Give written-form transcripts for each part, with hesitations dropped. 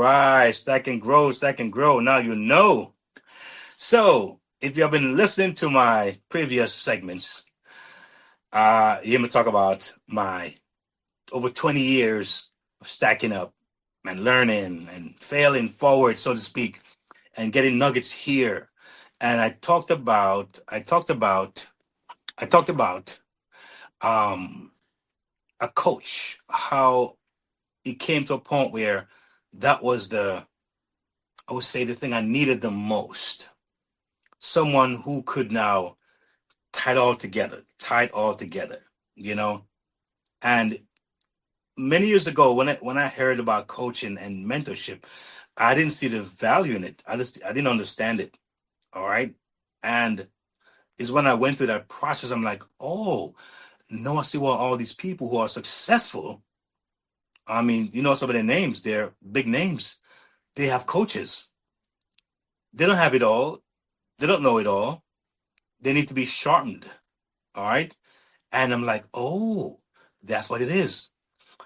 right. Stack and grow, stack and grow. Now you know. So, if you have been listening to my previous segments, you hear me talk about my over 20 years of stacking up and learning and failing forward, so to speak, and getting nuggets here. And I talked about um, a coach, how it came to a point where that was I would say, the thing I needed the most. Someone who could now tie it all together, you know. And many years ago, when I heard about coaching and mentorship, I didn't see the value in it. I didn't understand it. All right, and it's when I went through that process, I'm like, oh, no, I see why all these people who are successful. I mean, some of their names, they're big names. They have coaches. They don't have it all. They don't know it all. They need to be sharpened. All right. And I'm like, oh, that's what it is.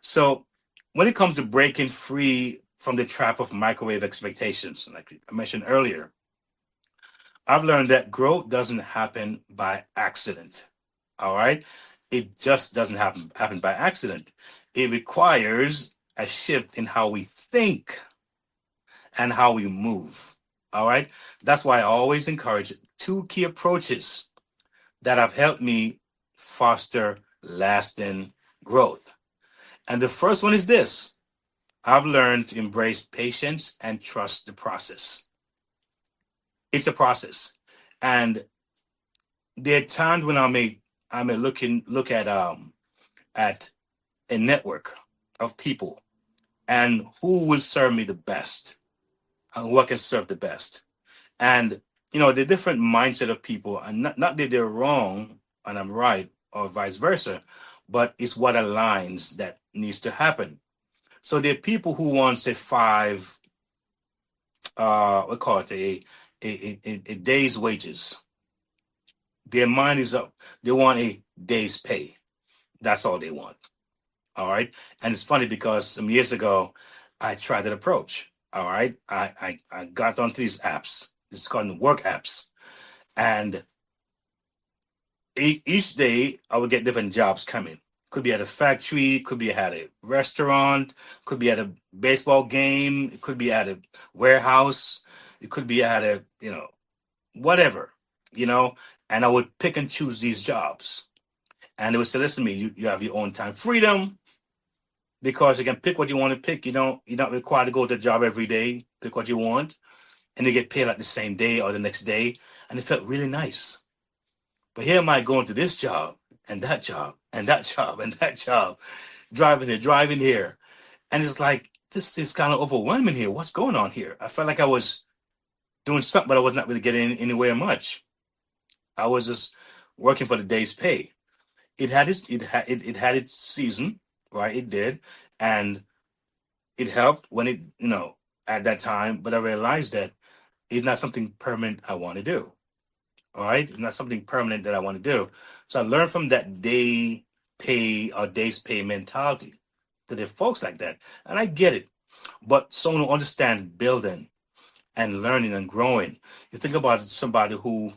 So when it comes to breaking free from the trap of microwave expectations, like I mentioned earlier, I've learned that growth doesn't happen by accident. All right. It just doesn't happen by accident. It requires a shift in how we think and how we move. All right. That's why I always encourage two key approaches that have helped me foster lasting growth. And the first one is this: I've learned to embrace patience and trust the process. It's a process. And there are times when I may look at a network of people and who will serve me the best and who I can serve the best. And the different mindset of people, and not that they're wrong and I'm right or vice versa, but it's what aligns that needs to happen. So there are people who want, say, five, we call it a day's wages. Their mind is up. They want a day's pay. That's all they want. All right. And it's funny because some years ago, I tried that approach. All right. I got onto these apps. It's called work apps. And each day I would get different jobs coming. Could be at a factory, could be at a restaurant, could be at a baseball game, it could be at a warehouse, it could be at a, whatever, you know, and I would pick and choose these jobs. And they would say, listen to me, you have your own time freedom because you can pick what you want to pick. You're not required to go to a job every day, pick what you want, and you get paid like the same day or the next day. And it felt really nice. But here am I going to this job and that job and that job and that job, driving here. And it's like, this is kind of overwhelming here. What's going on here? I felt like I was doing something, but I was not really getting anywhere much. I was just working for the day's pay. It had its season, right? It did. And it helped when at that time, but I realized that it's not something permanent I want to do. All right. It's not something permanent that I want to do. So I learned from that day pay or days pay mentality that there are folks like that. And I get it. But someone who understands building and learning and growing. You think about somebody who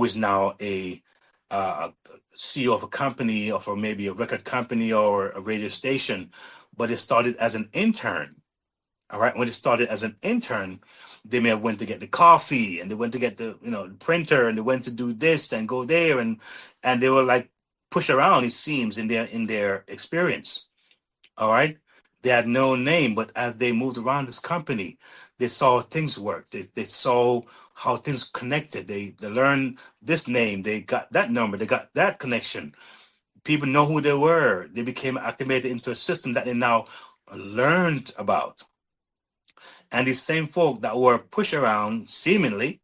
is now a CEO of a company or for maybe a record company or a radio station, but it started as an intern. All right. When it started as an intern, they may have went to get the coffee and they went to get the printer and they went to do this and go there and they were like pushed around, it seems, in their experience. All right. They had no name, but as they moved around this company, they saw things work. They saw how things connected. They learned this name. They got that number. They got that connection. People know who they were. They became activated into a system that they now learned about. And these same folk that were pushed around, seemingly,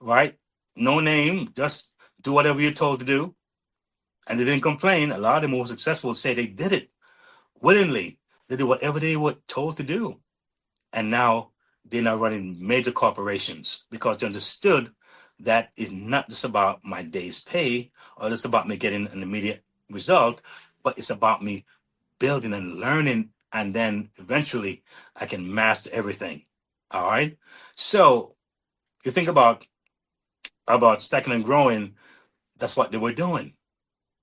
right? No name, just do whatever you're told to do. And they didn't complain. A lot of them who were successful say they did it willingly. They did whatever they were told to do. And now they're now running major corporations because they understood that it's not just about my day's pay or just about me getting an immediate result, but it's about me building and learning and then eventually I can master everything. All right. So you think about stacking and growing. That's what they were doing.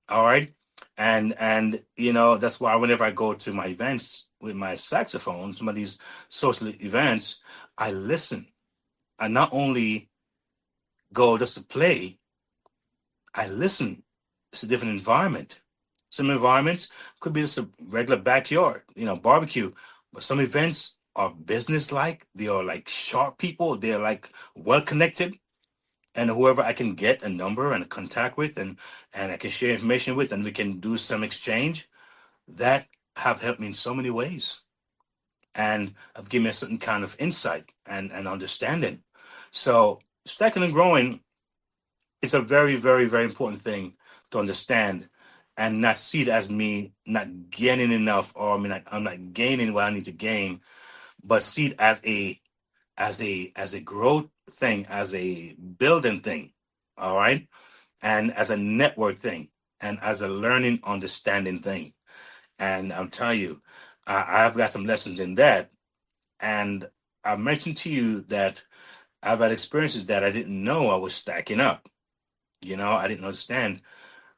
All right. And that's why whenever I go to my events with my saxophone, some of these social events, I listen. I not only go just to play, I listen. It's a different environment. Some environments could be just a regular backyard, barbecue. But some events are business like. They are like sharp people. They're like well connected. And whoever I can get a number and a contact with, and I can share information with, and we can do some exchange, that have helped me in so many ways. And have given me a certain kind of insight and understanding. So stacking and growing, it's a very, very, very important thing to understand and not see it as me not gaining enough, or I'm not gaining what I need to gain, but see it as a growth thing, as a building thing, all right, and as a network thing, and as a learning, understanding thing. And I'm telling you, I've got some lessons in that, and I mentioned to you that I've had experiences that I didn't know I was stacking up. I didn't understand.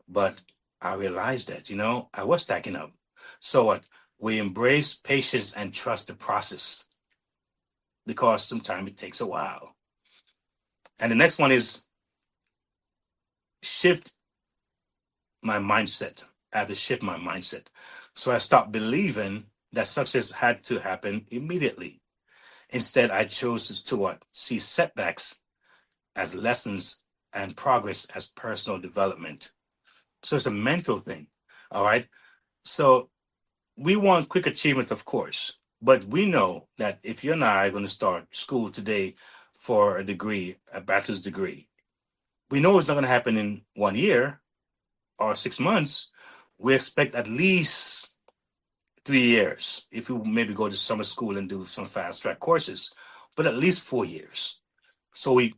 But I realized that, I was stacking up. So what? We embrace patience and trust the process, because sometimes it takes a while. And the next one is shift my mindset. I had to shift my mindset. So I stopped believing that success had to happen immediately. Instead, I chose to what? See setbacks as lessons and progress as personal development. So it's a mental thing. All right. So we want quick achievement, of course, but we know that if you and I are going to start school today for a degree, a bachelor's degree, we know it's not going to happen in 1 year or 6 months. We expect at least 3 years if we maybe go to summer school and do some fast track courses, but at least 4 years. So we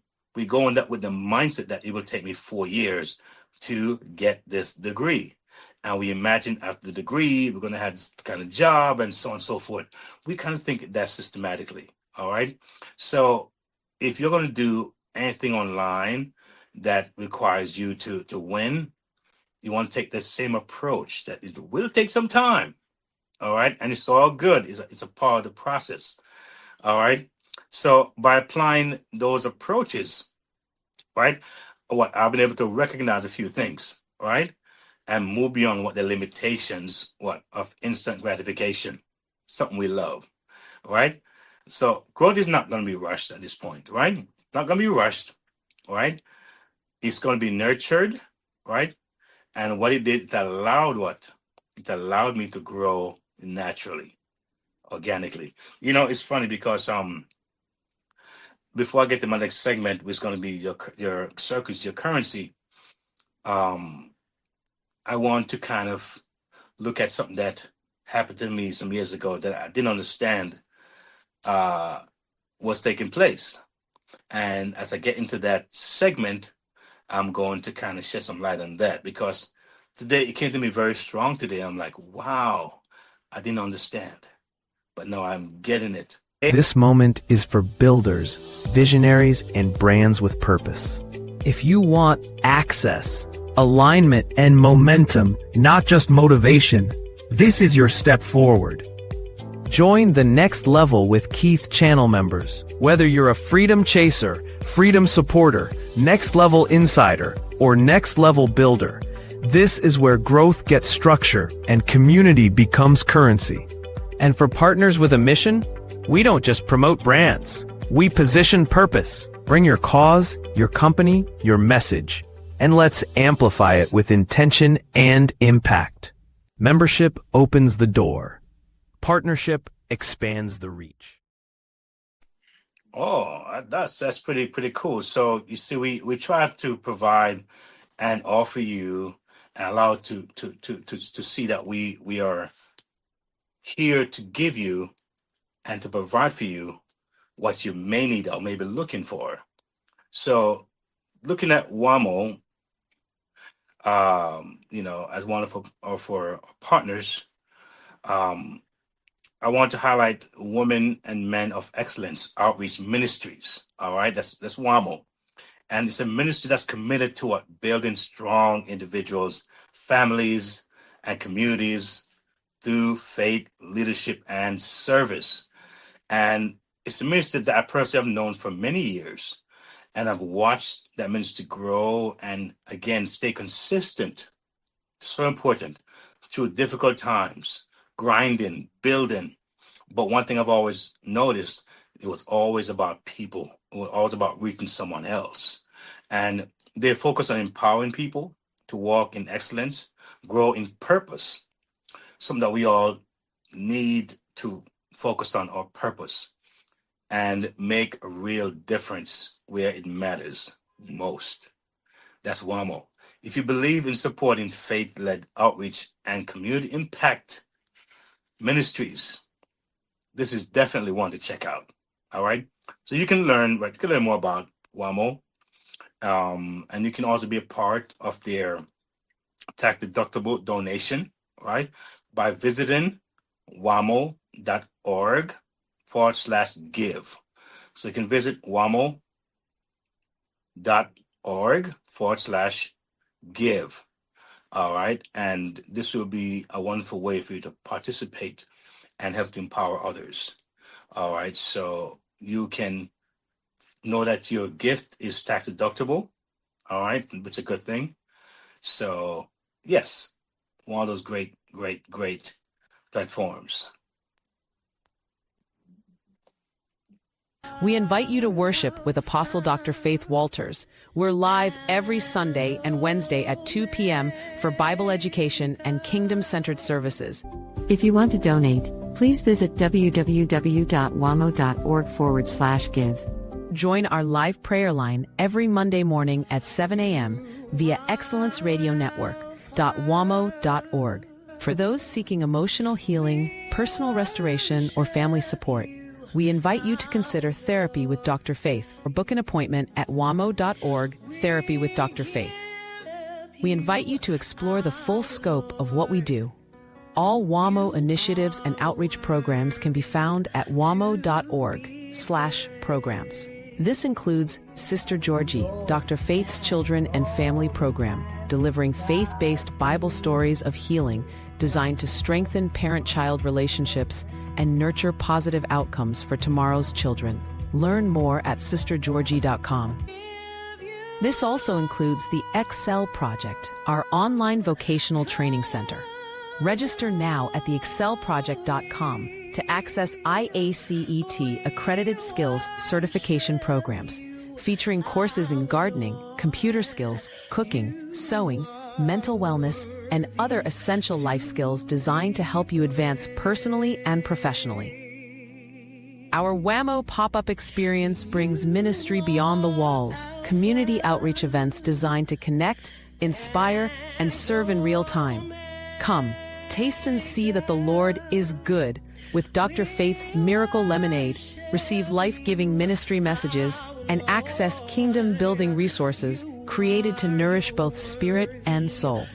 go in that with the mindset that it will take me 4 years to get this degree. And we imagine after the degree, we're going to have this kind of job and so on and so forth. We kind of think that systematically. All right. So if you're going to do anything online that requires you to win, you want to take the same approach that it will take some time. All right. And it's all good. It's a part of the process. All right. So by applying those approaches, right, what I've been able to recognize a few things, right, and move beyond what the limitations, of instant gratification, something we love, right. So growth is not going to be rushed at this point, right? It's not going to be rushed, right? It's going to be nurtured, right? And what it did, it allowed me to grow naturally, organically. It's funny because before I get to my next segment, which is going to be your circus, your currency, um, I want to kind of look at something that happened to me some years ago that I didn't understand uh, was taking place. And as I get into that segment, I'm going to kind of shed some light on that, because today it came to me very strong today. I'm like, wow, I didn't understand, but no, I'm getting it. This moment is for builders, visionaries, and brands with purpose. If you want access, alignment, and momentum, not just motivation, this is your step forward. Join the next level with Keith channel members. Whether you're a freedom chaser, freedom supporter, next level insider, or next level builder, this is where growth gets structure and community becomes currency. And for partners with a mission, we don't just promote brands. We position purpose. Bring your cause, your company, your message, and let's amplify it with intention and impact. Membership opens the door. Partnership expands the reach. Oh, that's pretty cool. So you see, we try to provide and offer you and allow to see that we are here to give you and to provide for you what you may need or may be looking for. So looking at WAMO, as one of our partners, um, I want to highlight Women and Men of Excellence Outreach Ministries. All right, that's WAMO. And it's a ministry that's committed to what? Building strong individuals, families, and communities through faith, leadership, and service. And it's a ministry that I personally have known for many years. And I've watched that ministry grow and, again, stay consistent. So important through difficult times, grinding, building. But one thing I've always noticed, it was always about people. It was always about reaching someone else. And they focus on empowering people to walk in excellence, grow in purpose, something that we all need to focus on our purpose and make a real difference where it matters most. That's WAMO. If you believe in supporting faith-led outreach and community impact ministries, this is definitely one to check out. All right. So you can learn, right? You can learn more about WAMO. And you can also be a part of their tax deductible donation, right? By visiting wamo.org/give. So you can visit wamo.org/give. All right. And this will be a wonderful way for you to participate and help to empower others. All right. So you can know that your gift is tax deductible. All right. It's a good thing. So, yes, one of those great, great, great platforms. We invite you to worship with Apostle Dr. Faith Walters. We're live every Sunday and Wednesday at 2 p.m. for Bible education and kingdom-centered services. If you want to donate, please visit www.wamo.org/give. Join our live prayer line every Monday morning at 7 a.m. via Excellence Radio Network.wamo.org. For those seeking emotional healing, personal restoration, or family support, we invite you to consider Therapy with Dr. Faith or book an appointment at wamo.org, Therapy with Dr. Faith. We invite you to explore the full scope of what we do. All WAMO initiatives and outreach programs can be found at wamo.org/programs. This includes Sister Georgie, Dr. Faith's Children and Family Program, delivering faith-based Bible stories of healing designed to strengthen parent-child relationships and nurture positive outcomes for tomorrow's children. Learn more at sistergeorgie.com. This also includes the Excel Project, our online vocational training center. Register now at theexcelproject.com to access IACET accredited skills certification programs, featuring courses in gardening, computer skills, cooking, sewing, mental wellness, and other essential life skills designed to help you advance personally and professionally. Our WAMO pop-up experience brings ministry beyond the walls, community outreach events designed to connect, inspire, and serve in real time. Come, taste and see that the Lord is good with Dr. Faith's Miracle Lemonade. Receive life-giving ministry messages and access kingdom-building resources created to nourish both spirit and soul.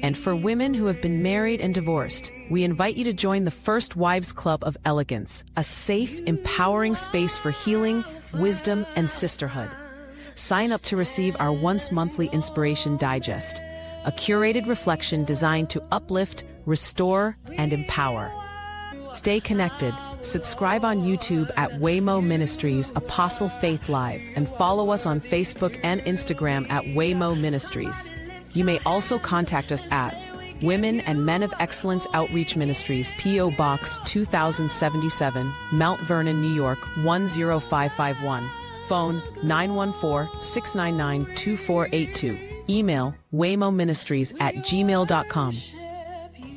And for women who have been married and divorced, we invite you to join the First Wives Club of Elegance, a safe, empowering space for healing, wisdom, and sisterhood. Sign up to receive our once-monthly Inspiration Digest, a curated reflection designed to uplift, restore, and empower. Stay connected. Subscribe on YouTube at Waymo Ministries Apostle Faith Live and follow us on Facebook and Instagram at Waymo Ministries. You may also contact us at Women and Men of Excellence Outreach Ministries, P.O. Box 2077, Mount Vernon, New York 10551. Phone 914-699-2482. Email waymoministries@gmail.com.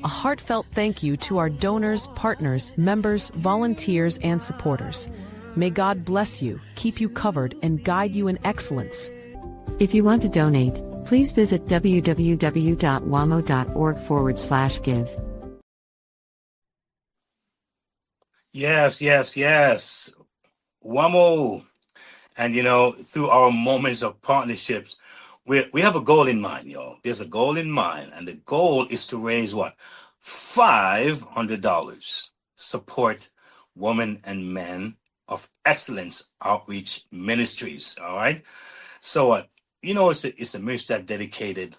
A heartfelt thank you to our donors, partners, members, volunteers, and supporters. May God bless you, keep you covered, and guide you in excellence. If you want to donate, please visit www.wamo.org/give. Yes, yes, yes. WAMO. And, through our moments of partnerships, we have a goal in mind, y'all. There's a goal in mind, and the goal is to raise what? $500. support women and men of excellence outreach ministries. All right. So, it's a ministry that's dedicated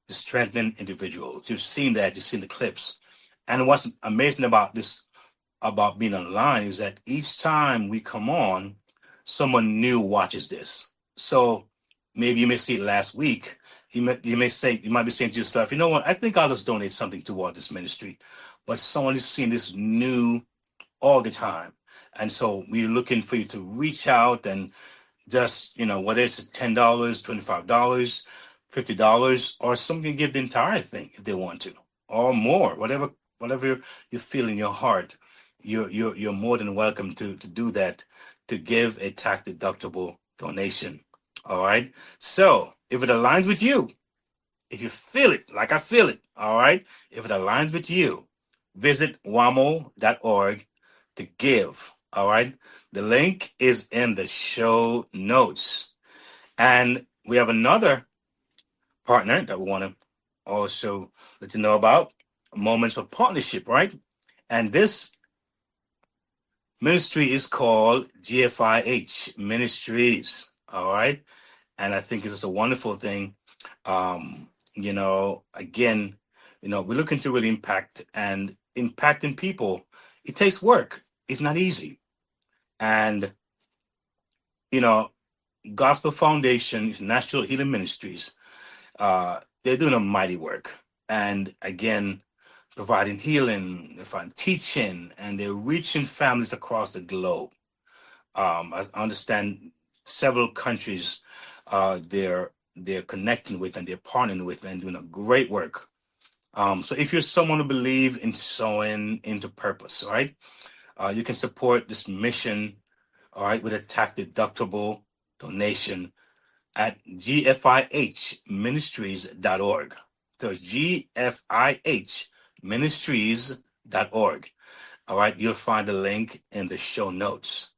to strengthening individuals. You've seen that. You've seen the clips. And what's amazing about this, about being online, is that each time we come on, someone new watches this. So maybe you may see it last week. You might be saying to yourself, you know what? I think I'll just donate something toward this ministry. But someone is seeing this new all the time. And so we're looking for you to reach out and just, whether it's $10, $25, $50, or some can give the entire thing if they want to, or more, whatever you feel in your heart, you're more than welcome to do that, to give a tax deductible donation. All right. So if it aligns with you, if you feel it like I feel it, all right, if it aligns with you, visit wamo.org to give. All right. The link is in the show notes. And we have another partner that we want to also let you know about, Moments of Partnership, right? And this ministry is called GFIH Ministries. All right. And I think it's a wonderful thing. Again, we're looking to really impact, and impacting people. It takes work. It's not easy. And, you know, Gospel Foundation, National Healing Ministries, they're doing a mighty work. And again, providing healing, providing teaching, and they're reaching families across the globe. I understand several countries they're connecting with, and they're partnering with, and doing a great work. So if you're someone who believes in sowing into purpose, all right, you can support this mission, all right, with a tax deductible donation at gfihministries.org. So it's gfihministries.org. All right, you'll find the link in the show notes.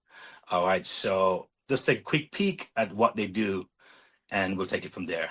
All right, so just take a quick peek at what they do, and we'll take it from there.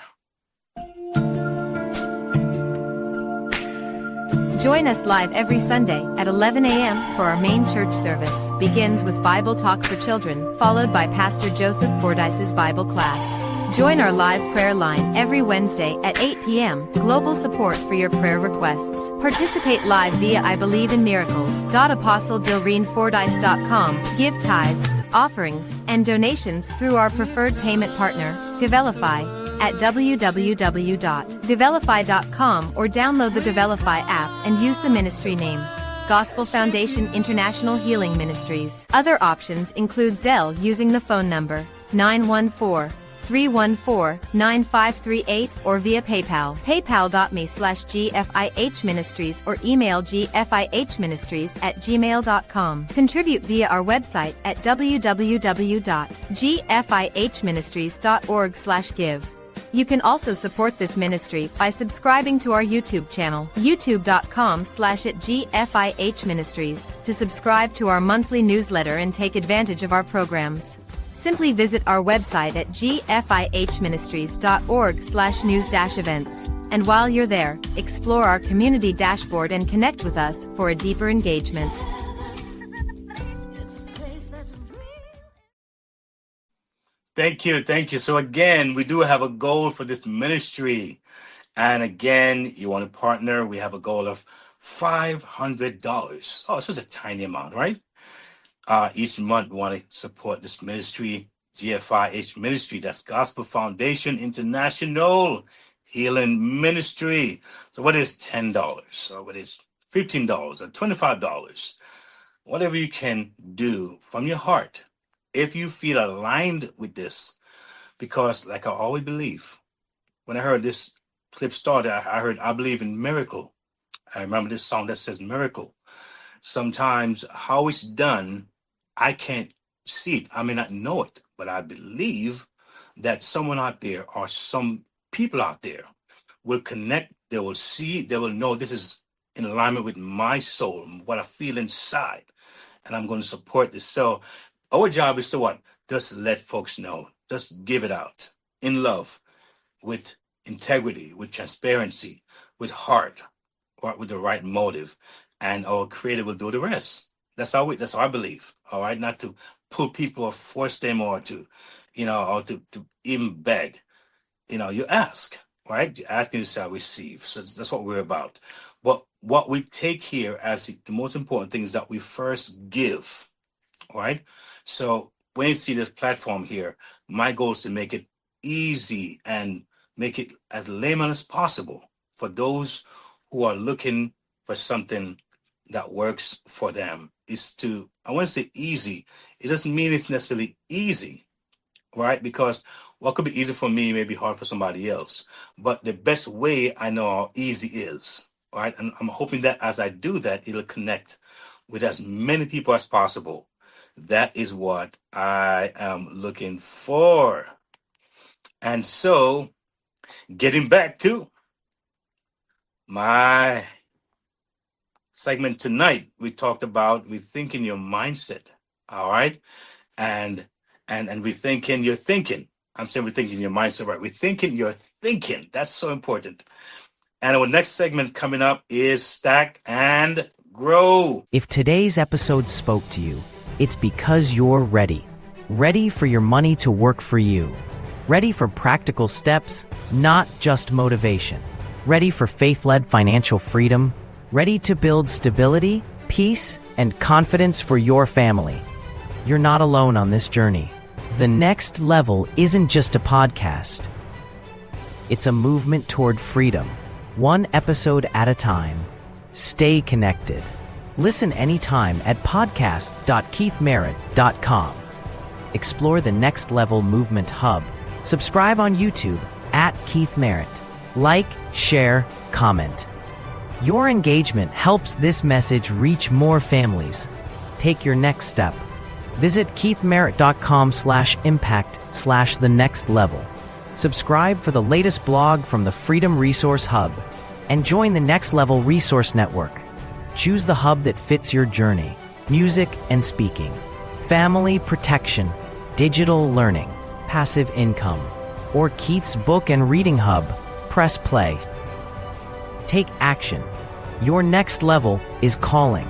Join us live every Sunday at 11 a.m. for our main church service. Begins with Bible Talk for Children, followed by Pastor Joseph Fordyce's Bible class. Join our live prayer line every Wednesday at 8 p.m. Global support for your prayer requests. Participate live via iBelieveInMiracles.apostledilreenfordyce.com. Give tithes, offerings, and donations through our preferred payment partner, Givelify, at www.givelify.com, or download the Givelify app and use the ministry name, Gospel Foundation International Healing Ministries. Other options include Zelle using the phone number 914-314-9538, or via PayPal, paypal.me/GFIH Ministries, or email gfihministries@gmail.com. Contribute via our website at www.gfihministries.org/give. You can also support this ministry by subscribing to our YouTube channel, youtube.com/@GFIH Ministries, to subscribe to our monthly newsletter and take advantage of our programs. Simply visit our website at gfihministries.org/news-events. And while you're there, explore our community dashboard and connect with us for a deeper engagement. Thank you. So again, we do have a goal for this ministry. And again, you want to partner, we have a goal of $500. Oh, it's such a tiny amount, right? Each month we want to support this ministry, GFIH Ministry. That's Gospel Foundation International Healing Ministry. So what is $10, or what is $15 or $25? Whatever you can do from your heart, if you feel aligned with this, because like I always believe, when I heard this clip started, I heard, I believe in miracle. I remember this song that says miracle. Sometimes how it's done, I can't see it. I may not know it, but I believe that someone out there, or some people out there, will connect. They will see, they will know this is in alignment with my soul, what I feel inside, and I'm going to support this. So our job is to what? Just let folks know. Just give it out in love, with integrity, with transparency, with heart, or with the right motive. and our creator will do the rest. That's how I believe. All right. Not to pull people or force them or to, or to even beg. You ask, right? You ask and you shall receive. So that's what we're about. But what we take here as the most important thing is that we first give. All right. So when you see this platform here, my goal is to make it easy and make it as layman as possible for those who are looking for something that works for them. I want to say easy. It doesn't mean it's necessarily easy, right? Because what could be easy for me may be hard for somebody else. But the best way I know how easy is, right? And I'm hoping that as I do that, it'll connect with as many people as possible. That is what I am looking for. And so, getting back to my segment tonight, we talked about rethinking your mindset. All right. And rethinking your thinking. I'm saying rethinking your mindset, right? Rethinking your thinking. That's so important. And our next segment coming up is Stack and Grow. If today's episode spoke to you, it's because you're ready. Ready for your money to work for you. Ready for practical steps, not just motivation. Ready for faith-led financial freedom. Ready to build stability, peace, and confidence for your family. You're not alone on this journey. The Next Level isn't just a podcast. It's a movement toward freedom, one episode at a time. Stay connected. Listen anytime at podcast.keithmerritt.com. Explore the Next Level Movement Hub. Subscribe on YouTube at Keith Merritt. Like, share, comment. Your engagement helps this message reach more families. Take your next step. Visit keithmerritt.com/impact/the next level. Subscribe for the latest blog from the Freedom Resource Hub and join the Next Level Resource Network. Choose the hub that fits your journey: music and speaking, family protection, digital learning, passive income, or Keith's book and reading hub. Press play. Take action. Your next level is calling.